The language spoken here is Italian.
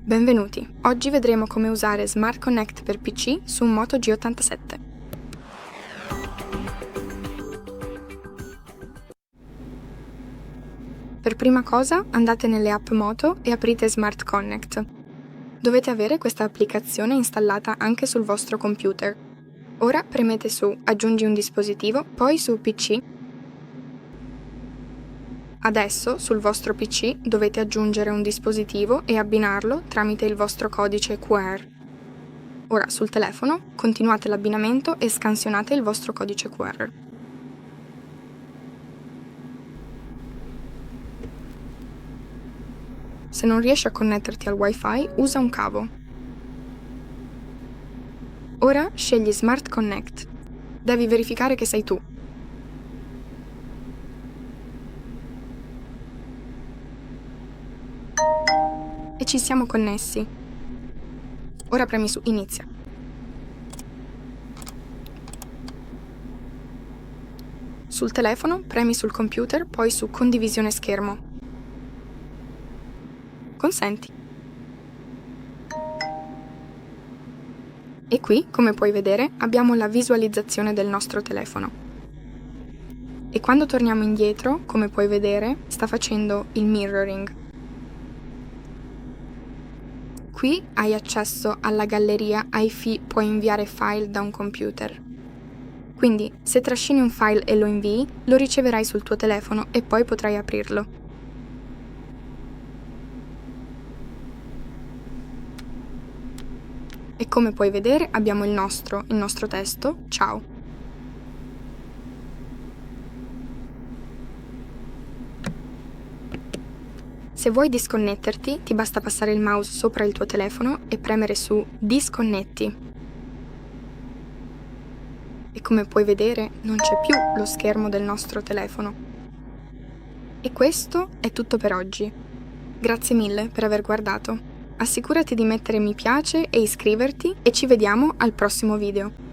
Benvenuti! Oggi vedremo come usare Smart Connect per PC su un Moto G87. Per prima cosa andate nelle app Moto e aprite Smart Connect. Dovete avere questa applicazione installata anche sul vostro computer. Ora premete su Aggiungi un dispositivo, poi su PC. Adesso, sul vostro PC, dovete aggiungere un dispositivo e abbinarlo tramite il vostro codice QR. Ora, sul telefono, continuate l'abbinamento e scansionate il vostro codice QR. Se non riesci a connetterti al Wi-Fi, usa un cavo. Ora scegli Smart Connect. Devi verificare che sei tu. E ci siamo connessi. Ora premi su Inizia. Sul telefono premi sul computer, poi su Condivisione schermo. Consenti. E qui, come puoi vedere, abbiamo la visualizzazione del nostro telefono. E quando torniamo indietro, come puoi vedere, sta facendo il mirroring. Qui hai accesso alla galleria puoi inviare file da un computer. Quindi, se trascini un file e lo invii, lo riceverai sul tuo telefono e poi potrai aprirlo. E come puoi vedere abbiamo il nostro testo, ciao. Se vuoi disconnetterti, ti basta passare il mouse sopra il tuo telefono e premere su Disconnetti. E come puoi vedere non c'è più lo schermo del nostro telefono. E questo è tutto per oggi. Grazie mille per aver guardato. Assicurati di mettere mi piace e iscriverti e ci vediamo al prossimo video.